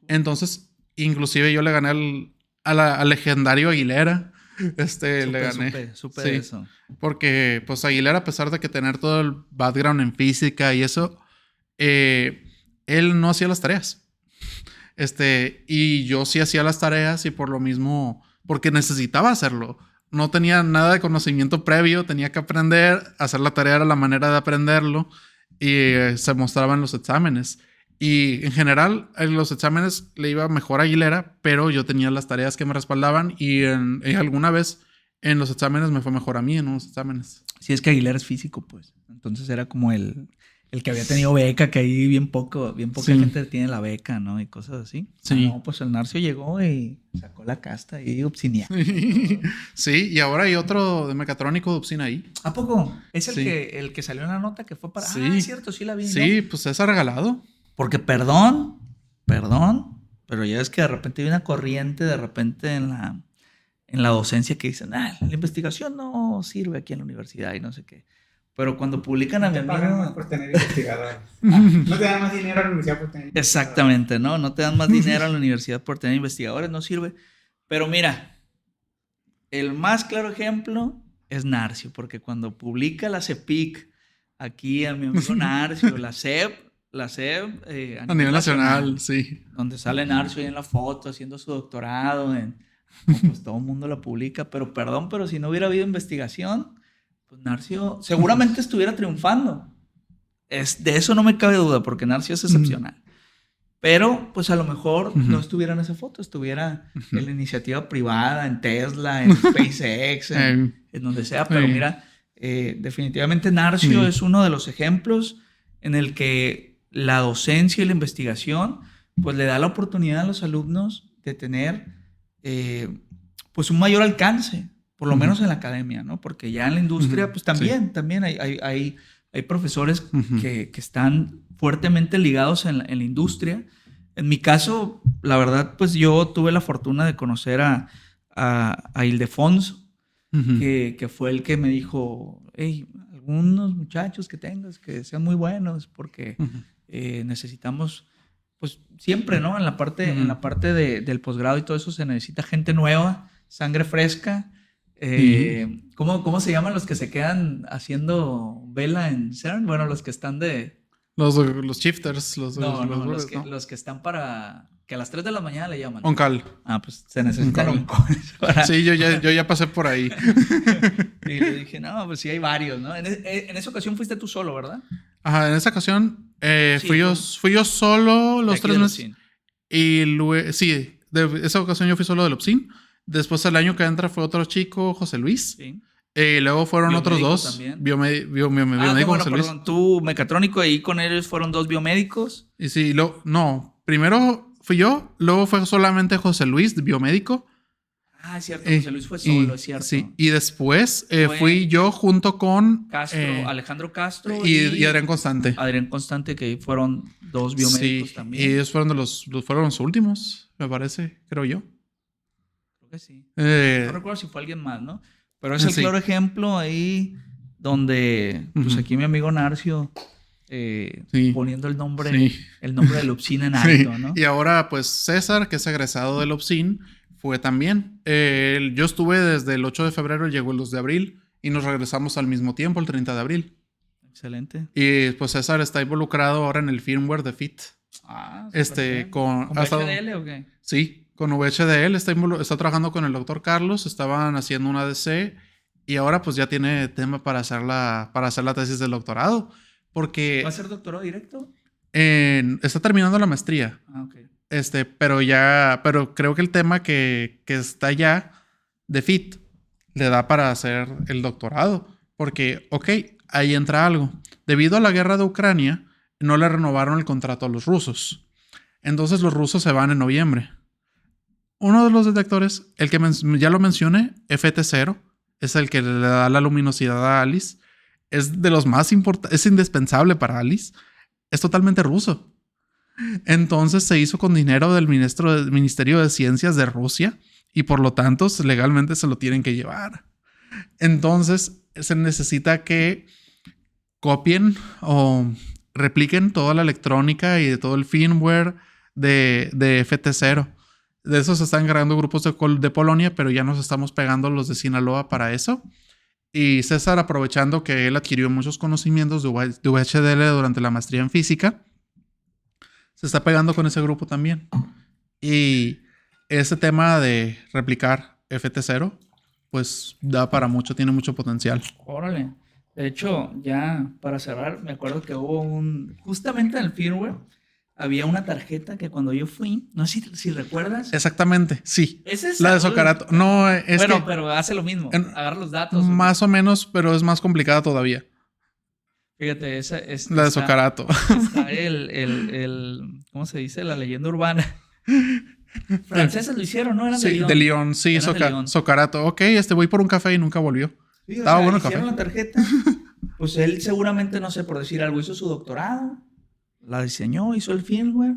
Entonces, inclusive yo le gané al legendario Aguilera. Le gané. Supe Sí, de eso. porque pues Aguilera, a pesar de que tener todo el background en física y eso, él no hacía las tareas. Y yo sí hacía las tareas y por lo mismo, porque necesitaba hacerlo. No tenía nada de conocimiento previo, tenía que aprender, hacer la tarea era la manera de aprenderlo y se mostraba en los exámenes. Y en general, en los exámenes le iba mejor a Aguilera, pero yo tenía las tareas que me respaldaban y alguna vez en los exámenes me fue mejor a mí en unos exámenes. Sí, es que Aguilera es físico, pues. Entonces era como el que había tenido beca, que ahí bien poca Sí. gente tiene la beca, ¿no? Y cosas así. Sí. No, pues el Narcio llegó y sacó la casta y obsinia. Sí, y ahora hay otro de mecatrónico de Upsin ahí. ¿A poco? Es Sí. el que salió en la nota que fue para... Sí. Ah, es cierto, sí la vi, ¿no? Sí, pues es regalado. Porque perdón, pero ya es que de repente hay una corriente de repente en la docencia que dicen, la investigación no sirve aquí en la universidad y no sé qué. Pero cuando publican a mi te pagan más amigo... por tener investigadores. No te dan más dinero a la universidad por tener investigadores. Exactamente, ¿no? No te dan más dinero a la universidad por tener investigadores, no sirve. Pero mira, el más claro ejemplo es Narcio, porque cuando publica la CEPIC aquí a mi amigo Narcio, la SEP A nivel nacional, sí. donde sale Narcio ahí en la foto haciendo su doctorado, pues todo el mundo la publica, pero perdón, pero si no hubiera habido investigación, pues Narcio seguramente estuviera triunfando. De eso no me cabe duda, porque Narcio es excepcional. Pero, pues a lo mejor no estuviera en esa foto, estuviera en la iniciativa privada, en Tesla, en SpaceX, en donde sea. Pero mira, definitivamente Narcio es uno de los ejemplos en el que la docencia y la investigación pues le da la oportunidad a los alumnos de tener pues un mayor alcance, por lo menos en la academia, ¿no? Porque ya en la industria pues también hay profesores que están fuertemente ligados en la industria. En mi caso, la verdad, pues yo tuve la fortuna de conocer a Ildefonso, que fue el que me dijo, hey, algunos muchachos que tengas que sean muy buenos porque necesitamos, pues siempre, ¿no? En la parte del posgrado y todo eso se necesita gente nueva, sangre fresca. ¿Cómo se llaman los que se quedan haciendo vela en CERN? Bueno, los que están de... Los shifters. Los que están para... Que a las 3 de la mañana le llaman. Oncal. Ah, pues se necesitan oncoles. Sí, yo ya pasé por ahí. Y le dije, no, pues sí hay varios, ¿no? En esa ocasión fuiste tú solo, ¿verdad? Ajá, en esa ocasión fui yo solo los 3 meses. Y luego, sí, de esa ocasión yo fui solo del Upsin. Después el año que entra fue otro chico, José Luis. Sí. Luego fueron otros dos. Biomédico, bueno, José Luis. Perdón, tú, mecatrónico, y con ellos fueron 2 biomédicos. Y sí, primero fui yo, luego fue solamente José Luis, biomédico. Ah, es cierto, José Luis fue solo, es cierto. Sí, y después fui yo junto con... Alejandro Castro y Adrián Constante. Adrián Constante, que fueron 2 biomédicos también. Y ellos fueron fueron los últimos, me parece, creo yo. Creo que sí. No recuerdo si fue alguien más, ¿no? Pero es el claro ejemplo ahí donde, pues aquí mi amigo Narcio... poniendo el nombre del Upsin en alto, ¿no? Y ahora, pues, César, que es egresado del Upsin, fue también. Yo estuve desde el 8 de febrero, llegó el 2 de abril, y nos regresamos al mismo tiempo, el 30 de abril. Excelente. Y pues César está involucrado ahora en el firmware de FIT. Ah, ¿Con VHDL o qué? Sí, con VHDL, está trabajando con el doctor Carlos, estaban haciendo una ADC, y ahora pues ya tiene tema para hacer la tesis del doctorado. Porque... ¿Va a ser doctorado directo? Está terminando la maestría. Ah, ok. Pero creo que el tema que está ya de FIT le da para hacer el doctorado. Porque, ahí entra algo. Debido a la guerra de Ucrania, no le renovaron el contrato a los rusos. Entonces los rusos se van en noviembre. Uno de los detectores, el que ya lo mencioné, FT0, es el que le da la luminosidad a Alice. Es de los más importantes, es indispensable para Alice. Es totalmente ruso. Entonces se hizo con dinero del Ministerio de Ciencias de Rusia y por lo tanto legalmente se lo tienen que llevar. Entonces se necesita que copien o repliquen toda la electrónica y de todo el firmware de FT0. De eso se están encargando grupos de Polonia, pero ya nos estamos pegando los de Sinaloa para eso. Y César, aprovechando que él adquirió muchos conocimientos de VHDL durante la maestría en física, se está pegando con ese grupo también. Y ese tema de replicar FT0, pues da para mucho, tiene mucho potencial. Órale. De hecho, ya para cerrar, me acuerdo que hubo justamente en el firmware, había una tarjeta que cuando yo fui, no sé si recuerdas. Exactamente, sí. ¿Es esa? La de Socarato. No, es bueno, pero hace lo mismo. Agarra los datos. Más o menos, pero es más complicada todavía. Fíjate, esa es... La de Socarato. Está ¿cómo se dice? La leyenda urbana. Franceses lo hicieron, ¿no? Eran sí, de Lyon. Sí, Socarato. Ok, voy por un café y nunca volvió. Sí, estaba bueno el café. Hicieron la tarjeta. Pues él seguramente, no sé, por decir algo, hizo su doctorado. La diseñó, hizo el firmware,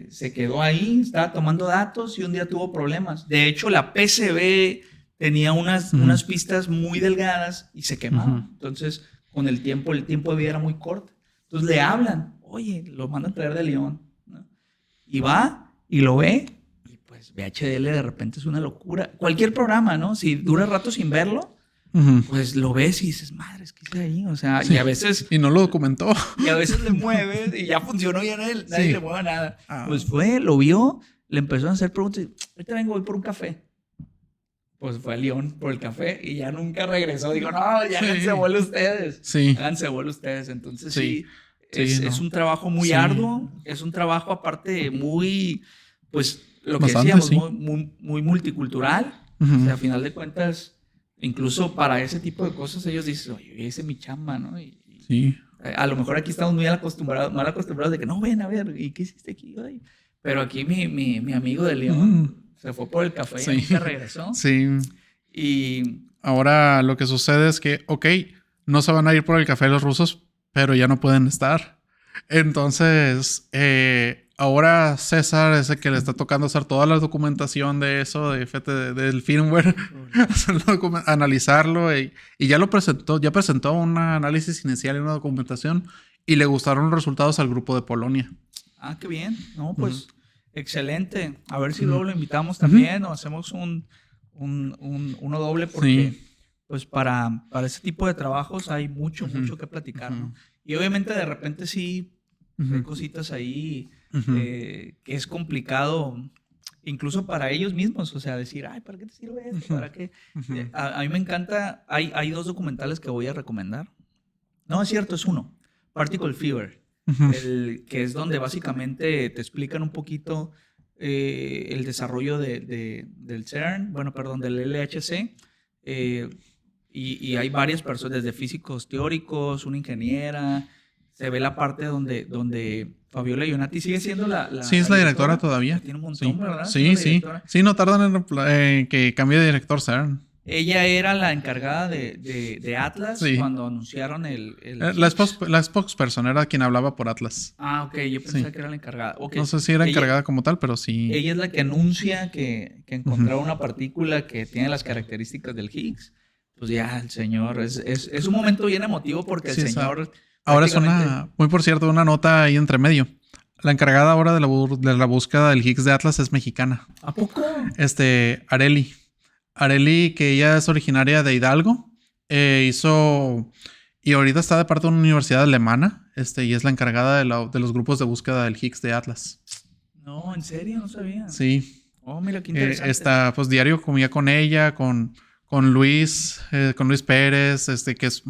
se quedó ahí, estaba tomando datos y un día tuvo problemas. De hecho, la PCB tenía unas pistas muy delgadas y se quemaba. Entonces, con el tiempo de vida era muy corto. Entonces le hablan, oye, lo mandan a traer de León, ¿no? Y va y lo ve y pues VHDL de repente es una locura. Cualquier programa, ¿no? Si dura rato sin verlo, pues lo ves y dices, madre, es que hice ahí, o sea, sí. Y a veces... Y no lo documentó. Y a veces le mueves y ya funcionó bien él, nadie le mueve nada. Pues fue, lo vio, le empezó a hacer preguntas y, ahorita voy por un café. Pues fue a León por el café y ya nunca regresó. Digo, no, ya háganse bola ustedes. Sí. Háganse bola ustedes. Entonces es un trabajo muy arduo, es un trabajo aparte muy, pues, lo que decíamos, muy multicultural. O sea, a final de cuentas... Incluso para ese tipo de cosas ellos dicen, oye, hice mi chamba, ¿no? Sí. A lo mejor aquí estamos muy mal acostumbrados de que no, ven a ver, ¿y qué hiciste aquí? Ay? Pero aquí mi amigo de León se fue por el café y nunca regresó. Sí. Y ahora lo que sucede es que, ok, no se van a ir por el café los rusos, pero ya no pueden estar. Entonces, ahora César es el que le está tocando hacer toda la documentación de eso, del firmware, analizarlo y ya lo presentó, ya presentó un análisis inicial y una documentación y le gustaron los resultados al grupo de Polonia. Ah, qué bien. No, pues excelente. A ver si luego lo invitamos también o hacemos uno doble porque pues para ese tipo de trabajos hay mucho que platicar, ¿no? Y obviamente de repente sí hay cositas ahí que es complicado incluso para ellos mismos, o sea, decir, ay, ¿para qué te sirve esto? ¿Para qué? A mí me encanta, hay 2 documentales que voy a recomendar. No, es cierto, es uno, Particle Fever, que es donde básicamente te explican un poquito el desarrollo del CERN, del LHC, y hay varias personas, desde físicos teóricos, una ingeniera, se ve la parte donde Fabiola Ionati sigue siendo la sí, es la directora todavía. Tiene un montón, ¿verdad? Sí. Sí, no tardan en que cambie de director CERN. Ella era la encargada de Atlas cuando anunciaron la spokesperson era quien hablaba por Atlas. Ah, ok. Yo pensaba que era la encargada. Okay. No sé si era encargada como tal, pero sí. Ella es la que anuncia que encontraron una partícula que tiene las características del Higgs. Pues ya, el señor... Es un momento bien emotivo porque el señor... Ahora es por cierto, una nota ahí entre medio. La encargada ahora de la búsqueda del Higgs de Atlas es mexicana. ¿A poco? Areli, que ella es originaria de Hidalgo, hizo... Y ahorita está de parte de una universidad alemana, y es la encargada de los grupos de búsqueda del Higgs de Atlas. No, ¿en serio? No sabía. Sí. Oh, mira, qué interesante. Pues diario comía con ella, con Luis Pérez, que es...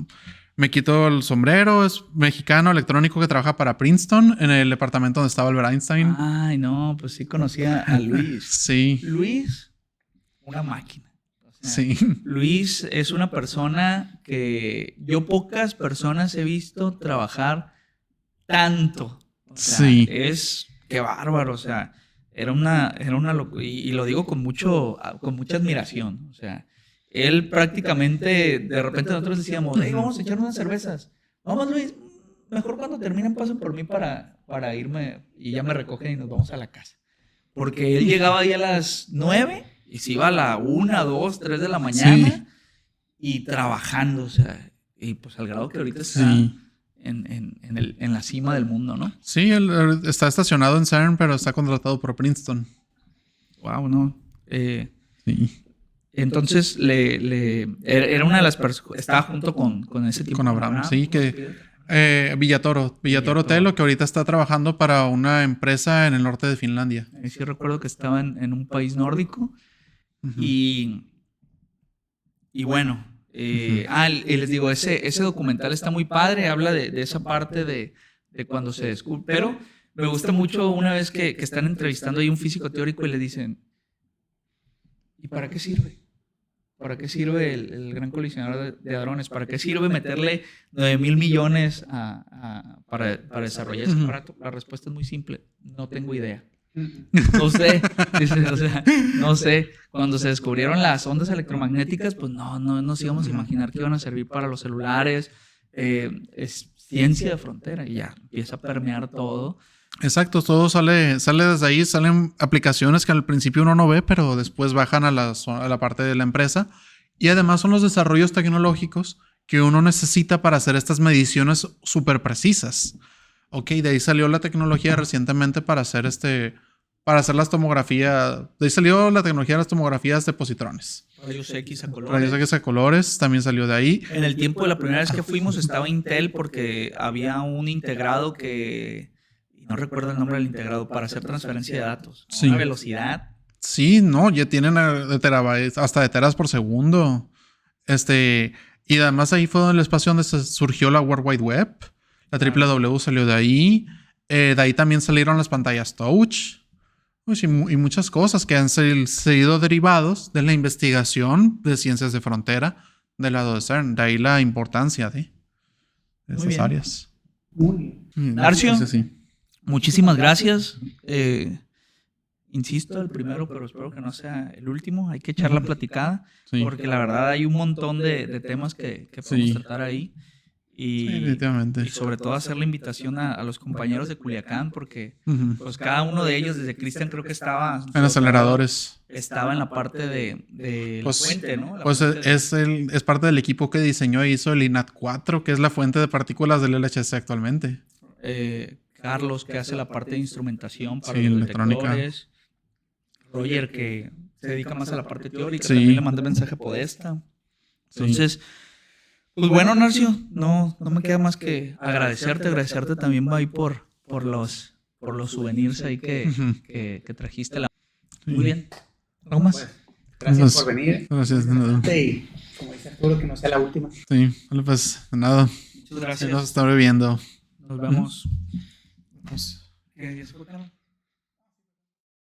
Me quito el sombrero, es mexicano electrónico que trabaja para Princeton, en el departamento donde estaba Albert Einstein. Ay, no, pues sí conocía a Luis. Sí. Luis, una máquina. O sea, sí. Luis es una persona que yo pocas personas he visto trabajar tanto. O sea, sí. Qué bárbaro, o sea, era una locura. Y lo digo con mucha admiración, o sea. Él prácticamente, de repente nosotros decíamos, hey, vamos a echar unas cervezas. Vamos, Luis. mejor cuando terminen pasen por mí para irme y ya me recogen y nos vamos a la casa. Porque él llegaba ahí a las 9 y se iba a la 1, 2, 3 de la mañana y trabajando, o sea, y pues al grado que ahorita está en la cima del mundo, ¿no? Sí, él está estacionado en CERN, pero está contratado por Princeton. Wow, ¿no? Sí. Entonces, era una de las personas, estaba junto con ese tipo. Con Abraham, sí, que... Villatoro Telo, que ahorita está trabajando para una empresa en el norte de Finlandia. Sí recuerdo que estaba en un país nórdico. Uh-huh. Y bueno, les digo, ese documental está muy padre, habla de esa parte de cuando se descubre, pero me gusta mucho una vez que están entrevistando ahí un físico teórico y le dicen, ¿y para qué sirve? ¿Para qué sirve el gran colisionador de hadrones? ¿Para qué sirve meterle 9,000 millones para desarrollar ese aparato? La respuesta es muy simple. No tengo idea. No sé. O sea, no sé. Cuando se descubrieron las ondas electromagnéticas, pues no nos íbamos a imaginar que iban a servir para los celulares. Es ciencia de frontera y ya empieza a permear todo. Exacto, todo sale desde ahí, salen aplicaciones que al principio uno no ve, pero después bajan a la parte de la empresa. Y además son los desarrollos tecnológicos que uno necesita para hacer estas mediciones súper precisas. Ok, de ahí salió la tecnología recientemente para hacer las tomografías. De ahí salió la tecnología de las tomografías de positrones. Rayos X a colores. Rayos X a colores también salió de ahí. En el tiempo de la primera vez que fuimos estaba Intel porque había un integrado que... No recuerdo el nombre del integrado para hacer transferencia de datos. Sí. Una velocidad. Sí, no, ya tienen de terabytes, hasta de teras por segundo. Y además ahí fue el espacio donde surgió la World Wide Web. La WW salió de ahí. De ahí también salieron las pantallas touch. Y muchas cosas que han sido derivados de la investigación de ciencias de frontera del lado de CERN. De ahí la importancia de esas áreas. Muy bien. Narcio. Sí. Muchísimas gracias. Insisto, el primero, pero espero que no sea el último. Hay que echar la platicada, porque la verdad hay un montón de temas que podemos tratar ahí. Y sobre todo hacer la invitación a los compañeros de Culiacán, porque pues cada uno de ellos, desde Cristian creo que estaba... En aceleradores. Estaba en la parte de la fuente, ¿no? Pues es parte del equipo que diseñó e hizo el INAT 4, que es la fuente de partículas del LHC actualmente. Carlos, que hace la parte de instrumentación para los detectores. Roger, que se dedica más a la parte teórica. También le mandé mensaje a Podesta. Entonces, pues bueno, Narcio, no me queda más que agradecerte también, Bay, por los souvenirs ahí que trajiste. Muy bien. ¿Algo más? Pues, gracias por venir. Gracias, de nada. Sí, como dice Arturo, que no sea la última. Sí, bueno, pues de nada. Muchas gracias. Nos estamos viendo. Nos vemos. Vamos. ¿Ya se cortaron?